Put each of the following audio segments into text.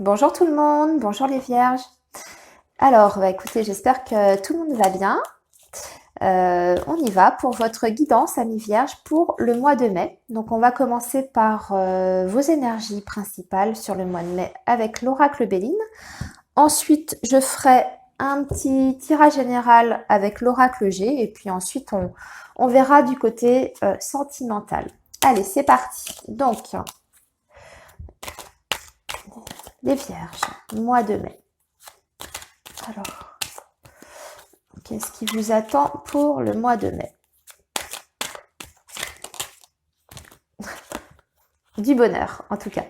Bonjour tout le monde, bonjour les vierges. Alors, écoutez, j'espère que tout le monde va bien. On y va pour votre guidance, amis vierges, pour le mois de mai. Donc, on va commencer par vos énergies principales sur le mois de mai avec l'oracle Béline. Ensuite, je ferai un petit tirage général avec l'oracle G. Et puis ensuite, on verra du côté sentimental. Allez, c'est parti. Donc, les vierges, mois de mai. Alors, qu'est-ce qui vous attend pour le mois de mai? Du bonheur, en tout cas.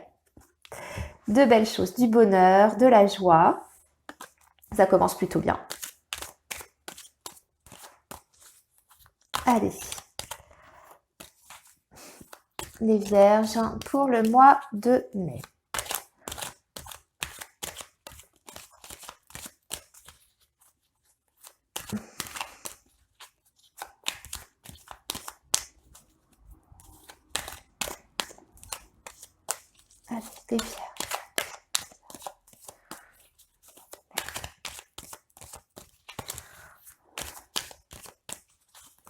De belles choses, du bonheur, de la joie. Ça commence plutôt bien. Allez. Les vierges pour le mois de mai. Allez, les vierges.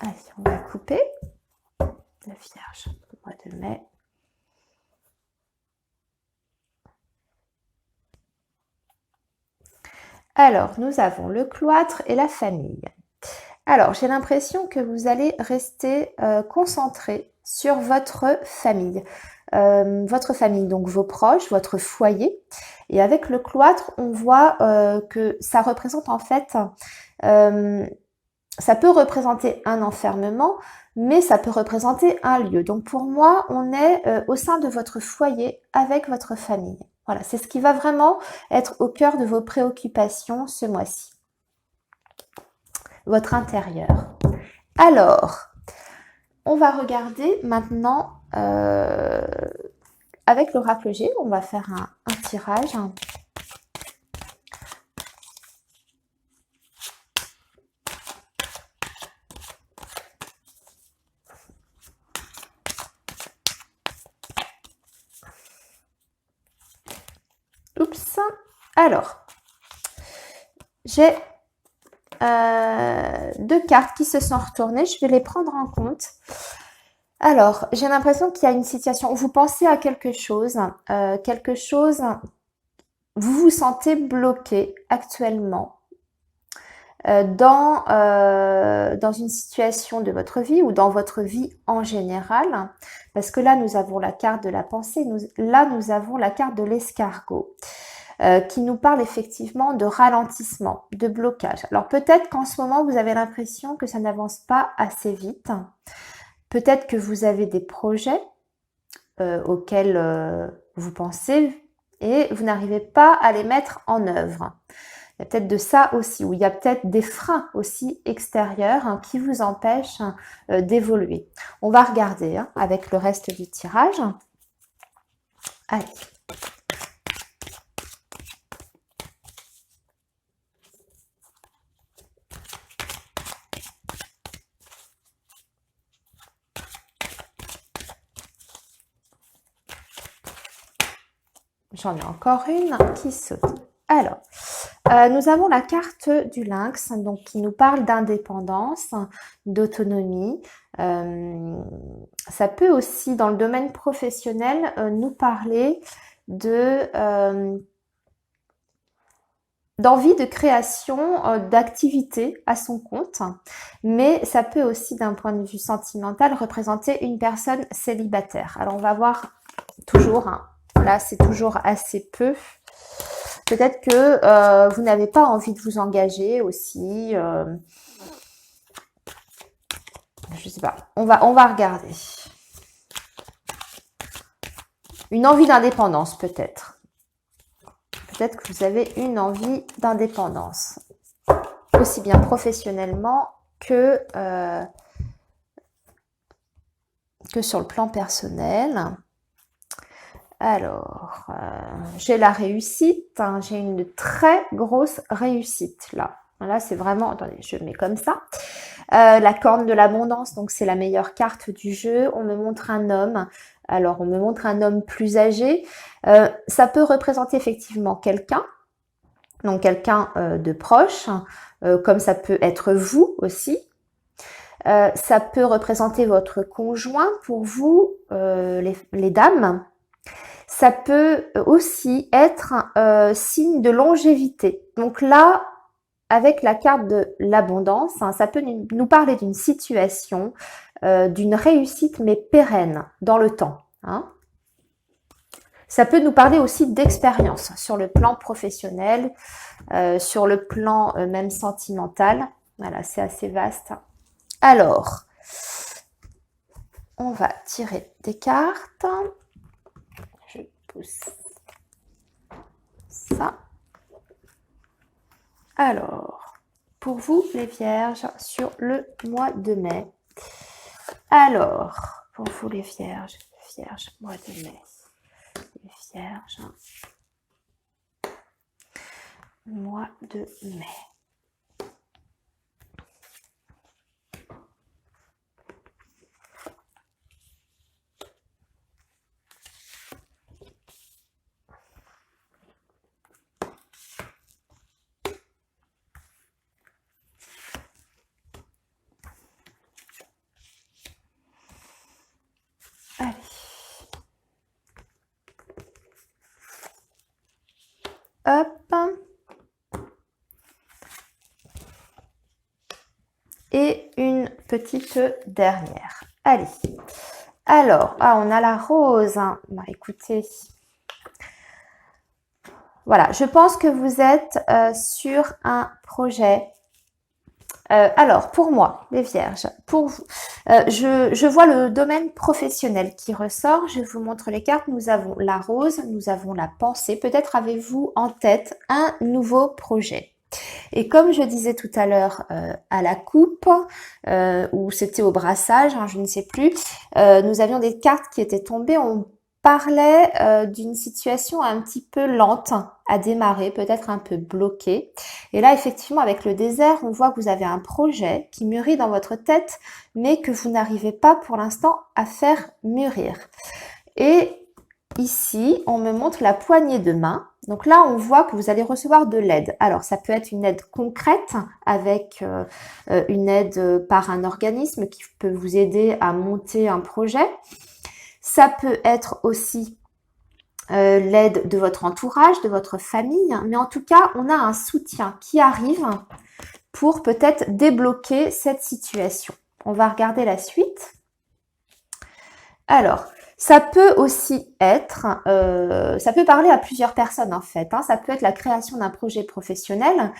Allez, on va couper. La vierge, le mois de mai. Alors, nous avons le cloître et la famille. Alors, j'ai l'impression que vous allez rester concentré sur votre famille. Donc vos proches, votre foyer. Et avec le cloître, on voit que ça représente en fait, ça peut représenter un enfermement, mais ça peut représenter un lieu. Donc pour moi, on est au sein de votre foyer avec votre famille. Voilà, c'est ce qui va vraiment être au cœur de vos préoccupations ce mois-ci. Votre intérieur. Alors, on va regarder maintenant avec l'oracle G, on va faire un tirage. Oups. Alors, j'ai deux cartes qui se sont retournées. Je vais les prendre en compte. Alors, j'ai l'impression qu'il y a une situation où vous pensez à quelque chose, vous vous sentez bloqué actuellement dans une situation de votre vie ou dans votre vie en général, parce que là, nous avons la carte de la pensée, nous avons la carte de l'escargot. Qui nous parle effectivement de ralentissement, de blocage. Alors peut-être qu'en ce moment, vous avez l'impression que ça n'avance pas assez vite. Peut-être que vous avez des projets auxquels vous pensez et vous n'arrivez pas à les mettre en œuvre. Il y a peut-être de ça aussi, ou il y a peut-être des freins aussi extérieurs qui vous empêchent d'évoluer. On va regarder avec le reste du tirage. Allez. J'en ai encore une qui saute. Alors, nous avons la carte du lynx, donc qui nous parle d'indépendance, d'autonomie. Ça peut aussi, dans le domaine professionnel, nous parler d'envie de création d'activité à son compte, mais ça peut aussi, d'un point de vue sentimental, représenter une personne célibataire. Alors, on va voir toujours, là, c'est toujours assez peu. Peut-être que vous n'avez pas envie de vous engager aussi. Je sais pas. On va regarder. Une envie d'indépendance, peut-être. Peut-être que vous avez une envie d'indépendance. Aussi bien professionnellement que sur le plan personnel. Alors, j'ai la réussite, j'ai une très grosse réussite là. Là, c'est vraiment, attendez, je mets comme ça. La corne de l'abondance, donc c'est la meilleure carte du jeu. On me montre un homme Alors, on me montre un homme plus âgé. Ça peut représenter effectivement quelqu'un, donc quelqu'un de proche, comme ça peut être vous aussi. Ça peut représenter votre conjoint pour vous, les dames. Ça peut aussi être signe de longévité. Donc là, avec la carte de l'abondance, hein, ça peut nous parler d'une situation, d'une réussite mais pérenne dans le temps. Hein. Ça peut nous parler aussi d'expérience sur le plan professionnel, sur le plan même sentimental. Voilà, c'est assez vaste. Alors, on va tirer des cartes. Je pousse ça. Alors, pour vous les vierges, sur le mois de mai. Alors, pour vous les vierges, mois de mai. Les vierges, mois de mai. Allez. Hop. Et une petite dernière. Allez. Alors, on a la rose. Bah, écoutez. Voilà, je pense que vous êtes sur un projet. Alors, pour moi, les vierges, pour vous, je vois le domaine professionnel qui ressort. Je vous montre les cartes. Nous avons la rose, nous avons la pensée. Peut-être avez-vous en tête un nouveau projet. Et comme je disais tout à l'heure à la coupe, ou c'était au brassage, hein, je ne sais plus, nous avions des cartes qui étaient tombées. On parlait d'une situation un petit peu lente à démarrer, peut-être un peu bloquée. Et là, effectivement, avec le désert, on voit que vous avez un projet qui mûrit dans votre tête, mais que vous n'arrivez pas pour l'instant à faire mûrir. Et ici, on me montre la poignée de main. Donc là, on voit que vous allez recevoir de l'aide. Alors, ça peut être une aide concrète avec une aide par un organisme qui peut vous aider à monter un projet. Ça peut être aussi l'aide de votre entourage, de votre famille. Mais en tout cas, on a un soutien qui arrive pour peut-être débloquer cette situation. On va regarder la suite. Alors, ça peut aussi être, ça peut parler à plusieurs personnes en fait. Hein. Ça peut être la création d'un projet professionnel,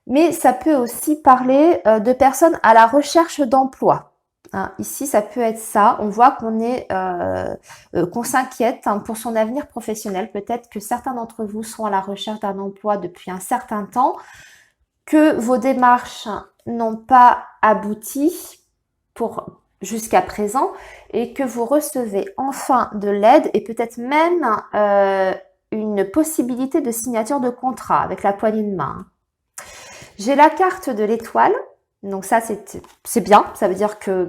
mais ça peut aussi parler de personnes à la recherche d'emploi. Hein. Ici, ça peut être ça. On voit qu'on est, qu'on s'inquiète hein, pour son avenir professionnel. Peut-être que certains d'entre vous sont à la recherche d'un emploi depuis un certain temps, que vos démarches n'ont pas abouti jusqu'à présent et que vous recevez enfin de l'aide et peut-être même une possibilité de signature de contrat avec la poignée de main. J'ai la carte de l'étoile, donc ça c'est bien, ça veut dire que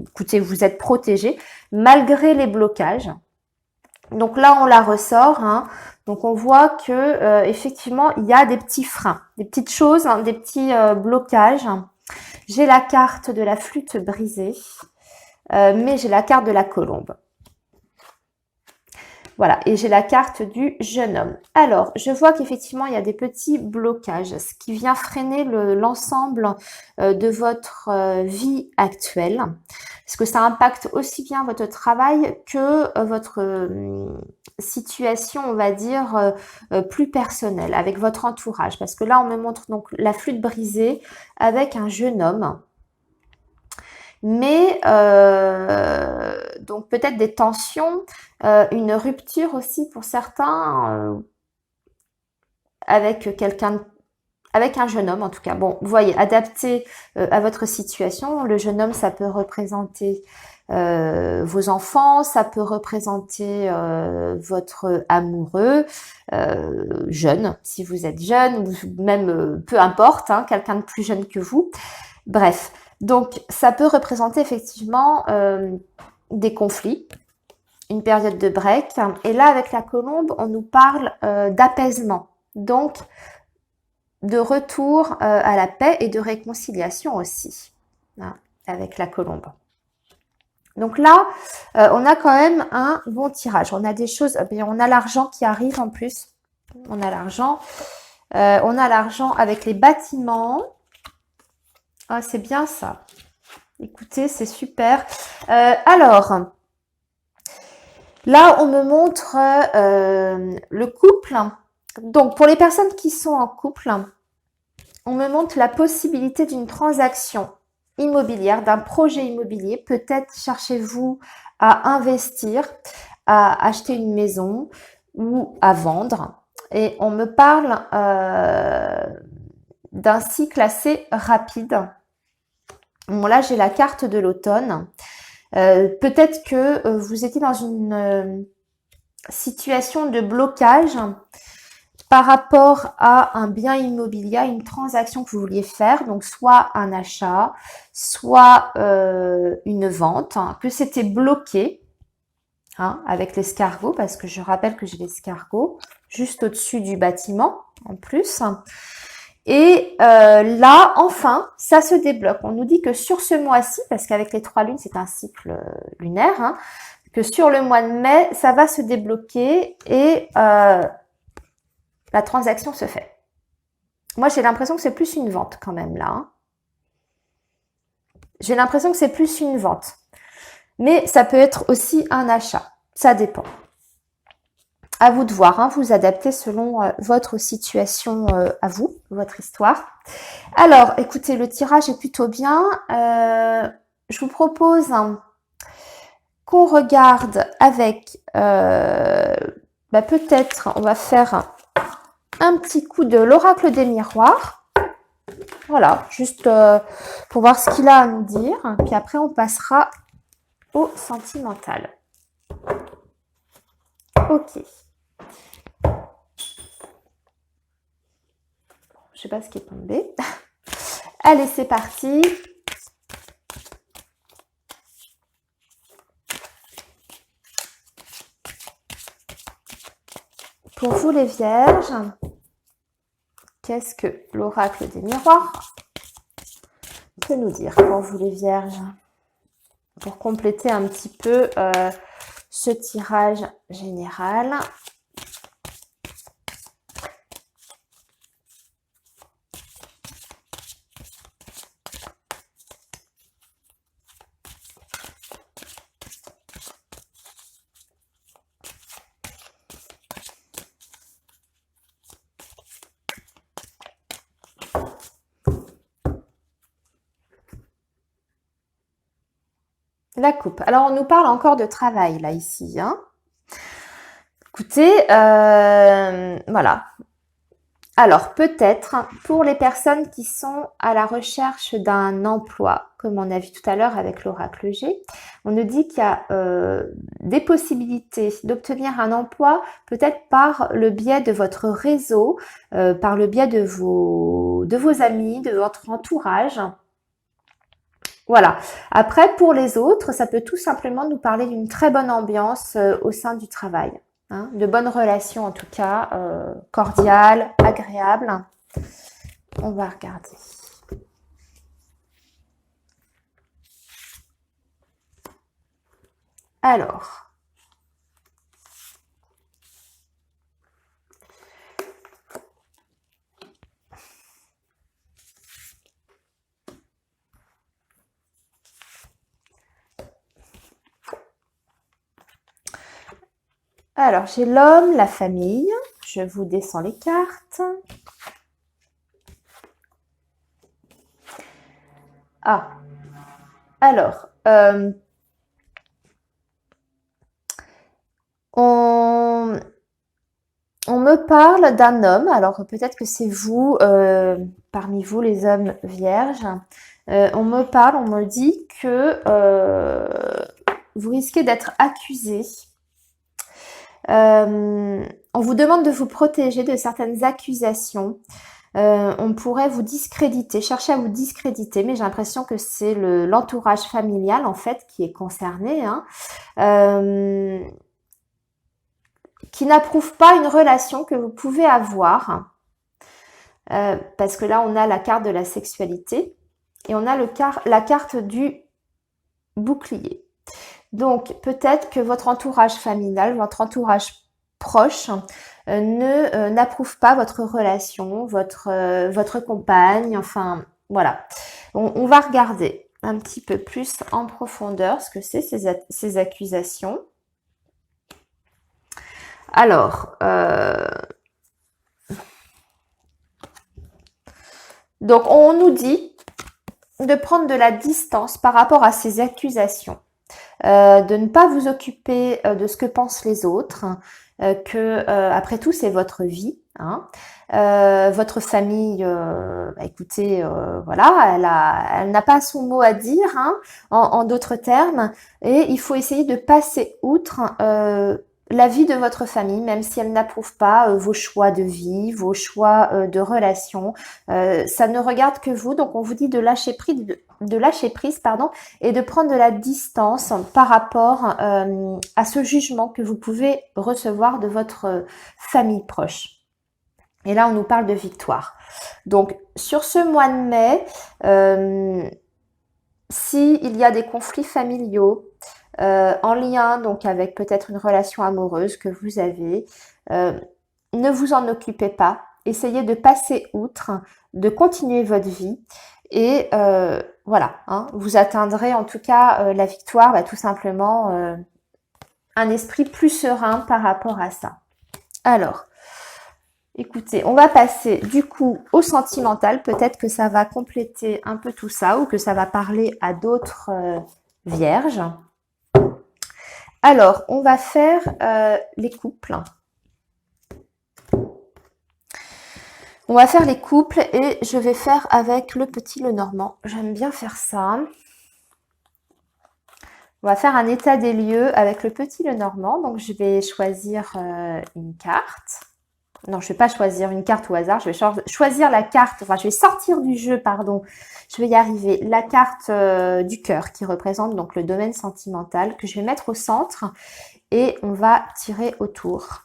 écoutez, vous êtes protégé malgré les blocages. Donc là on la ressort, hein. Donc on voit que effectivement il y a des petits freins, des petites choses, hein, des petits blocages. J'ai la carte de la flûte brisée. Mais j'ai la carte de la colombe. Voilà, et j'ai la carte du jeune homme. Alors, je vois qu'effectivement, il y a des petits blocages, ce qui vient freiner l'ensemble de votre vie actuelle. Parce que ça impacte aussi bien votre travail que votre situation, on va dire, plus personnelle, avec votre entourage. Parce que là, on me montre donc la flûte brisée avec un jeune homme. Mais donc peut-être des tensions, une rupture aussi pour certains avec avec un jeune homme en tout cas. Bon, vous voyez, adapté à votre situation. Le jeune homme, ça peut représenter vos enfants, ça peut représenter votre amoureux jeune, si vous êtes jeune, ou même peu importe, hein, quelqu'un de plus jeune que vous. Bref. Donc, ça peut représenter effectivement des conflits une période de break. Et là, avec la colombe, on nous parle d'apaisement. Donc, de retour à la paix et de réconciliation aussi, hein, avec la colombe. Donc là, on a quand même un bon tirage. On a des choses, on a l'argent qui arrive en plus. On a l'argent. On a l'argent avec les bâtiments. Ah, c'est bien ça. Écoutez, c'est super. Alors, là, on me montre le couple. Donc, pour les personnes qui sont en couple, on me montre la possibilité d'une transaction immobilière, d'un projet immobilier. Peut-être cherchez-vous à investir, à acheter une maison ou à vendre. Et on me parle d'un cycle assez rapide. Bon, là, j'ai la carte de l'automne. Peut-être que vous étiez dans une situation de blocage par rapport à un bien immobilier, une transaction que vous vouliez faire, donc soit un achat, soit une vente, hein, que c'était bloqué, hein, avec l'escargot, parce que je rappelle que j'ai l'escargot juste au-dessus du bâtiment en plus. Et là, enfin, ça se débloque. On nous dit que sur ce mois-ci, parce qu'avec les 3 lunes, c'est un cycle lunaire, hein, que sur le mois de mai, ça va se débloquer et la transaction se fait. Moi, j'ai l'impression que c'est plus une vente quand même là. Hein. J'ai l'impression que c'est plus une vente. Mais ça peut être aussi un achat. Ça dépend. À vous de voir, hein, vous adaptez selon votre situation à vous, votre histoire. Alors, écoutez, le tirage est plutôt bien. Je vous propose qu'on regarde avec, peut-être, on va faire un petit coup de l'oracle des miroirs. Voilà, juste pour voir ce qu'il a à nous dire. Puis après, on passera au sentimental. Ok. Je sais pas ce qui est tombé. Allez, c'est parti. Pour vous les vierges, qu'est-ce que l'oracle des miroirs peut nous dire pour vous les vierges? Pour compléter un petit peu ce tirage général. La coupe. Alors, on nous parle encore de travail, là, ici. Hein. Écoutez, voilà. Alors, peut-être, pour les personnes qui sont à la recherche d'un emploi, comme on a vu tout à l'heure avec l'oracle G, on nous dit qu'il y a des possibilités d'obtenir un emploi, peut-être par le biais de votre réseau, par le biais de vos amis, de votre entourage. Voilà. Après, pour les autres, ça peut tout simplement nous parler d'une très bonne ambiance au sein du travail. Hein, de bonnes relations en tout cas, cordiales, agréables. On va regarder. Alors. Alors, j'ai l'homme, la famille. Je vous descends les cartes. Ah. Alors, on me parle d'un homme. Alors, peut-être que c'est vous, parmi vous, les hommes vierges. On me dit que vous risquez d'être accusé. On vous demande de vous protéger de certaines accusations. On pourrait vous discréditer, chercher à vous discréditer, mais j'ai l'impression que c'est l'entourage familial en fait qui est concerné, hein, qui n'approuve pas une relation que vous pouvez avoir, parce que là on a la carte de la sexualité et on a la carte du bouclier. Donc peut-être que votre entourage familial, votre entourage proche n'approuve pas votre relation, votre compagne, enfin voilà. On va regarder un petit peu plus en profondeur ce que c'est ces accusations. Alors, donc on nous dit de prendre de la distance par rapport à ces accusations. De ne pas vous occuper de ce que pensent les autres, que après tout c'est votre vie, hein. Votre famille, écoutez, voilà, elle n'a pas son mot à dire, hein, en d'autres termes, et il faut essayer de passer outre la vie de votre famille, même si elle n'approuve pas vos choix de vie, vos choix de relations. Ça ne regarde que vous, donc on vous dit de lâcher prise, pardon, et de prendre de la distance par rapport à ce jugement que vous pouvez recevoir de votre famille proche. Et là, on nous parle de victoire. Donc, sur ce mois de mai, s'il y a des conflits familiaux en lien donc avec peut-être une relation amoureuse que vous avez, ne vous en occupez pas. Essayez de passer outre, de continuer votre vie et voilà, hein, vous atteindrez en tout cas la victoire, tout simplement un esprit plus serein par rapport à ça. Alors, écoutez, on va passer du coup au sentimental. Peut-être que ça va compléter un peu tout ça ou que ça va parler à d'autres vierges. Alors, on va faire les couples. On va faire les couples et je vais faire avec le petit Lenormand. J'aime bien faire ça. On va faire un état des lieux avec le petit Lenormand. Donc, je vais choisir une carte. Non, je ne vais pas choisir une carte au hasard. Je vais choisir la carte. Enfin, je vais sortir du jeu, pardon. Je vais y arriver. La carte du cœur qui représente donc le domaine sentimental que je vais mettre au centre. Et on va tirer autour.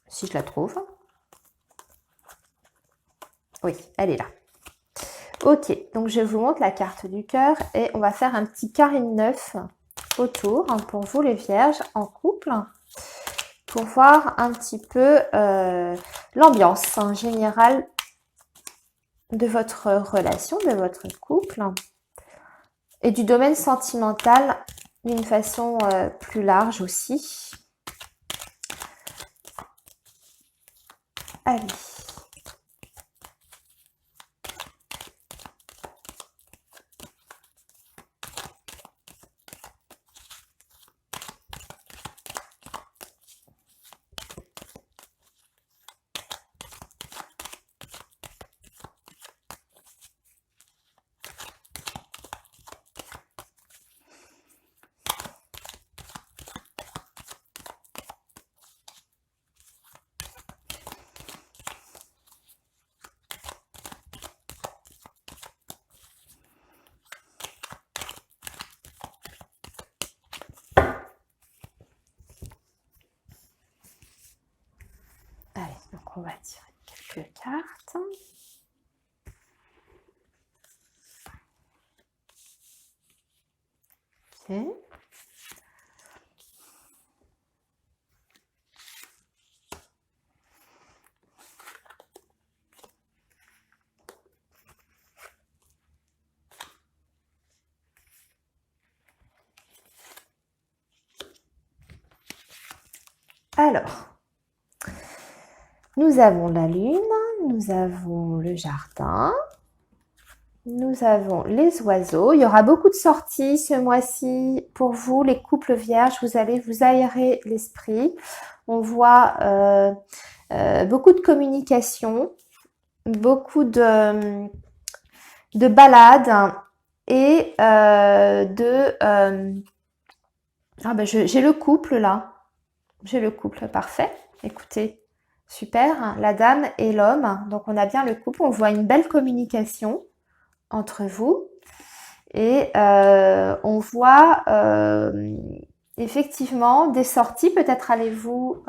Si je la trouve. Oui, elle est là. Ok, donc je vous montre la carte du cœur et on va faire un petit carré de 9 autour pour vous les vierges en couple pour voir un petit peu l'ambiance en général de votre relation, de votre couple et du domaine sentimental d'une façon plus large aussi. Allez. Allez, donc on va tirer quelques cartes. Ok. Alors, nous avons la lune, nous avons le jardin, nous avons les oiseaux. Il y aura beaucoup de sorties ce mois-ci pour vous, les couples vierges. Vous allez vous aérer l'esprit. On voit beaucoup de communication, beaucoup de balades et j'ai le couple là. J'ai le couple, parfait. Écoutez, Super, la dame et l'homme. Donc on a bien le couple, on voit une belle communication entre vous. Et on voit effectivement des sorties. Peut-être allez-vous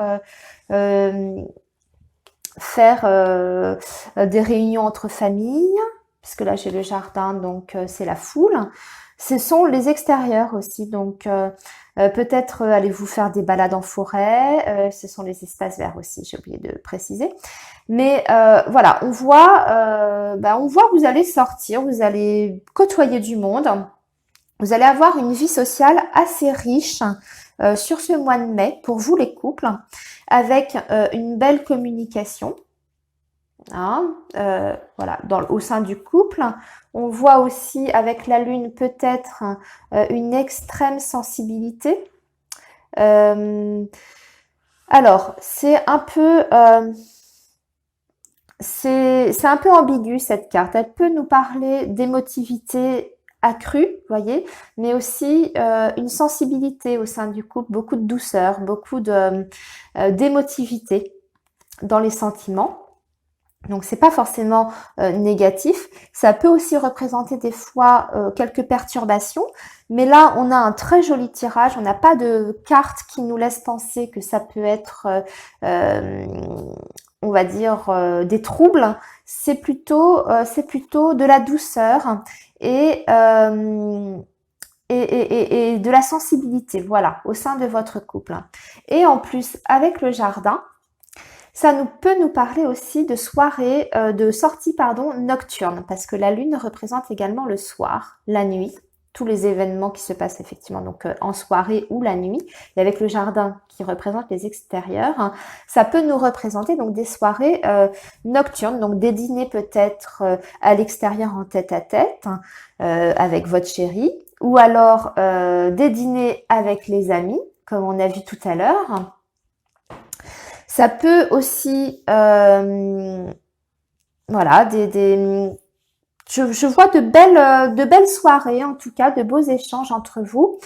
faire des réunions entre familles, puisque là j'ai le jardin, donc c'est la foule. Ce sont les extérieurs aussi, donc peut-être allez-vous faire des balades en forêt, ce sont les espaces verts aussi, j'ai oublié de préciser. Mais voilà, on voit que vous allez sortir, vous allez côtoyer du monde, vous allez avoir une vie sociale assez riche sur ce mois de mai pour vous les couples, avec une belle communication. Hein, voilà, au sein du couple. On voit aussi avec la lune peut-être une extrême sensibilité. Alors, c'est un peu ambigu cette carte. Elle peut nous parler d'émotivité accrue, voyez, mais aussi une sensibilité au sein du couple, beaucoup de douceur, beaucoup d'émotivité dans les sentiments. Donc c'est pas forcément négatif. Ça peut aussi représenter des fois quelques perturbations, mais là on a un très joli tirage. On n'a pas de carte qui nous laisse penser que ça peut être, on va dire, des troubles. C'est plutôt de la douceur et et de la sensibilité, voilà, au sein de votre couple. Et en plus avec le jardin. Ça peut nous parler aussi de soirées, de sorties nocturnes, parce que la lune représente également le soir, la nuit, tous les événements qui se passent effectivement donc en soirée ou la nuit, et avec le jardin qui représente les extérieurs, hein, ça peut nous représenter donc des soirées nocturnes, donc des dîners peut-être à l'extérieur en tête-à-tête avec votre chéri, ou alors des dîners avec les amis, comme on a vu tout à l'heure. Ça peut aussi, voilà, je vois de belles soirées, en tout cas, de beaux échanges entre vous.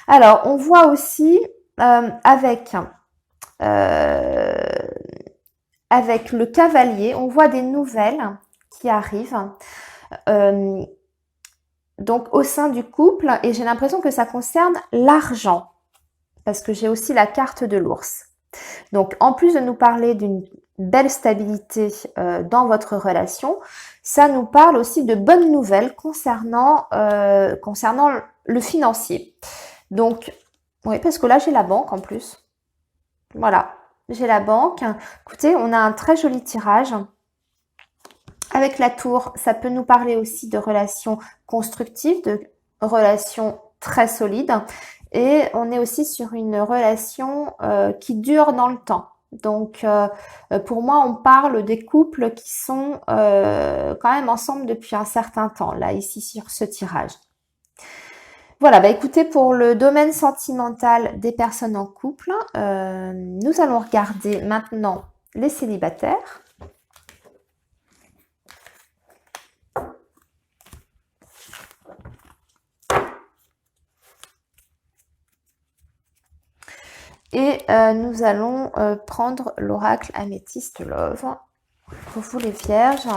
Alors, on voit aussi avec le cavalier, on voit des nouvelles qui arrivent. Donc, au sein du couple, et j'ai l'impression que ça concerne l'argent, parce que j'ai aussi la carte de l'ours. Donc, en plus de nous parler d'une belle stabilité dans votre relation, ça nous parle aussi de bonnes nouvelles concernant le financier. Donc, oui, parce que là, j'ai la banque en plus. Voilà, j'ai la banque. Écoutez, on a un très joli tirage. Avec la tour, ça peut nous parler aussi de relations constructives, de relations très solides. Et on est aussi sur une relation qui dure dans le temps. Donc, pour moi, on parle des couples qui sont quand même ensemble depuis un certain temps, là, ici, sur ce tirage. Voilà, bah écoutez, pour le domaine sentimental des personnes en couple, nous allons regarder maintenant les célibataires. Et nous allons prendre l'oracle Améthyste Love pour vous les vierges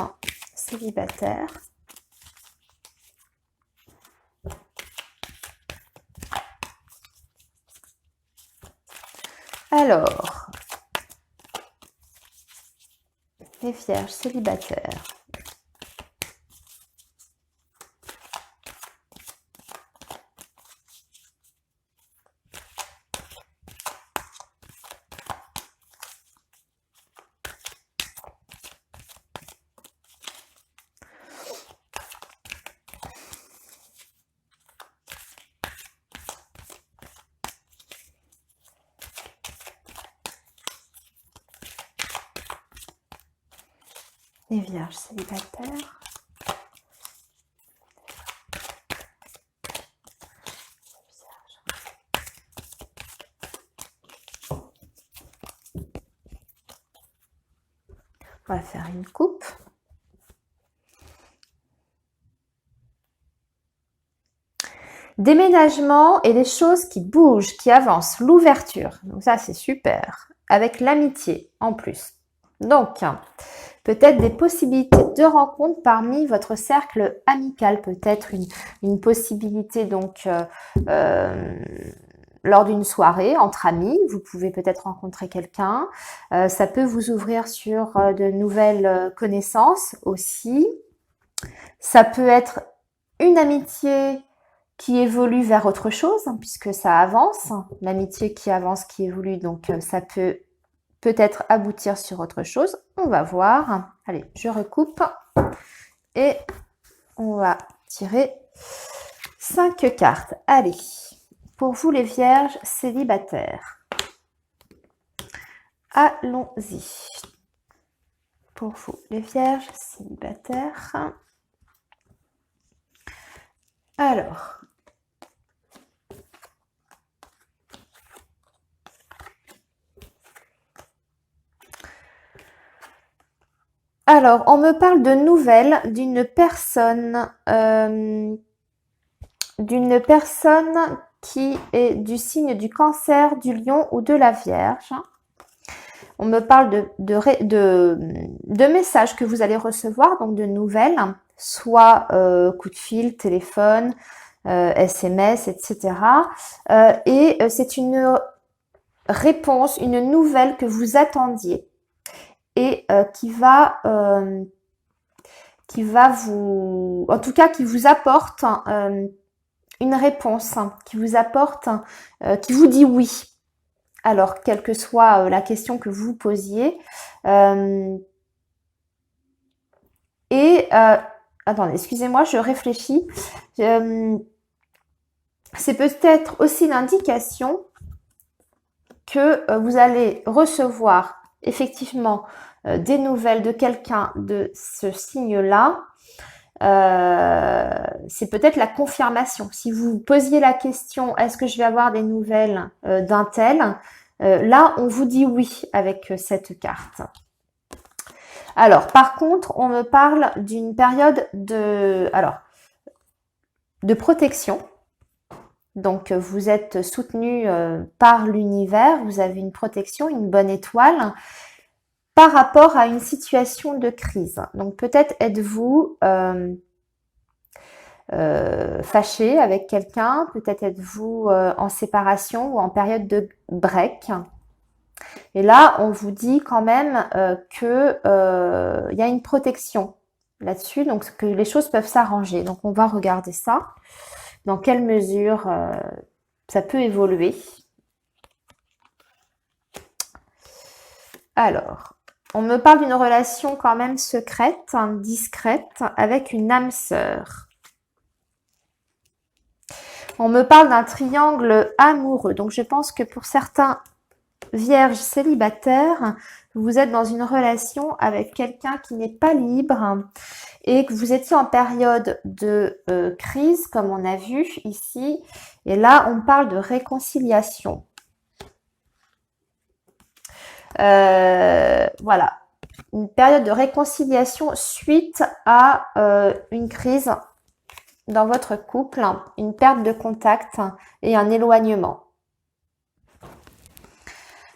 célibataires. Alors, les vierges célibataires. Les vierges célibataires. On va faire une coupe. Déménagement et des choses qui bougent, qui avancent, l'ouverture. Donc ça, c'est super. Avec l'amitié en plus. Donc, peut-être des possibilités de rencontre parmi votre cercle amical, peut-être une possibilité donc lors d'une soirée entre amis, vous pouvez peut-être rencontrer quelqu'un. Ça peut vous ouvrir sur de nouvelles connaissances aussi. Ça peut être une amitié qui évolue vers autre chose, hein, puisque ça avance. L'amitié qui avance, qui évolue, donc ça peut peut-être aboutir sur autre chose. On va voir. Allez, je recoupe et on va tirer 5 cartes. Allez, pour vous les vierges célibataires. Allons-y. Pour vous les vierges célibataires. Alors, on me parle de nouvelles d'une personne qui est du signe du Cancer, du Lion ou de la Vierge. On me parle de messages que vous allez recevoir, donc de nouvelles, soit coup de fil, téléphone, SMS, etc. Et c'est une réponse, une nouvelle que vous attendiez et qui va vous, en tout cas, qui vous apporte une réponse, qui vous apporte, qui vous dit oui. Alors, quelle que soit la question que vous posiez. Attendez, excusez-moi, je réfléchis. C'est peut-être aussi l'indication que vous allez recevoir effectivement des nouvelles de quelqu'un de ce signe-là. C'est peut-être la confirmation. Si vous posiez la question, est-ce que je vais avoir des nouvelles d'un tel? Là, on vous dit oui avec cette carte. Alors, par contre, on me parle d'une période de protection. Donc, vous êtes soutenu par l'univers, vous avez une protection, une bonne étoile par rapport à une situation de crise. Donc, peut-être êtes-vous fâché avec quelqu'un, peut-être êtes-vous en séparation ou en période de break. Et là, on vous dit quand même que y a une protection là-dessus, donc que les choses peuvent s'arranger. Donc, on va regarder ça. Dans quelle mesure ça peut évoluer. Alors, on me parle d'une relation quand même secrète, discrète, avec une âme sœur. On me parle d'un triangle amoureux. Donc, je pense que pour certains vierges célibataires, vous êtes dans une relation avec quelqu'un qui n'est pas libre et que vous étiez en période de crise, comme on a vu ici. Et là, on parle de réconciliation. Voilà. Une période de réconciliation suite à une crise dans votre couple, une perte de contact et un éloignement.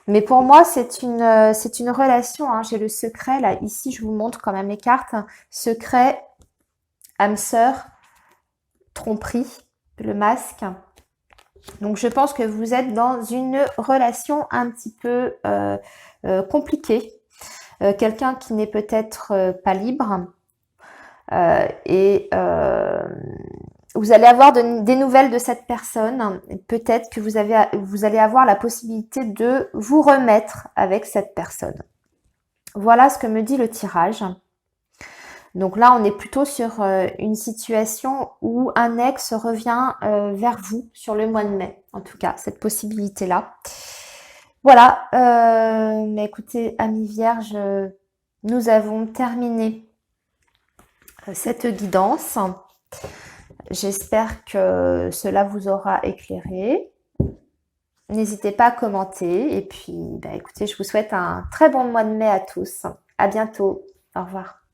Mais pour moi, c'est une relation. Hein. J'ai le secret, là, ici, je vous montre quand même les cartes. Secret, âme sœur, tromperie, le masque. Donc, je pense que vous êtes dans une relation un petit peu compliquée. Quelqu'un qui n'est peut-être pas libre. Vous allez avoir des nouvelles de cette personne. Peut-être que vous allez avoir la possibilité de vous remettre avec cette personne. Voilà ce que me dit le tirage. Donc là, on est plutôt sur une situation où un ex revient vers vous sur le mois de mai. En tout cas, cette possibilité-là. Voilà. Mais écoutez, amis vierges, nous avons terminé cette guidance. J'espère que cela vous aura éclairé. N'hésitez pas à commenter. Et puis, écoutez, je vous souhaite un très bon mois de mai à tous. À bientôt. Au revoir.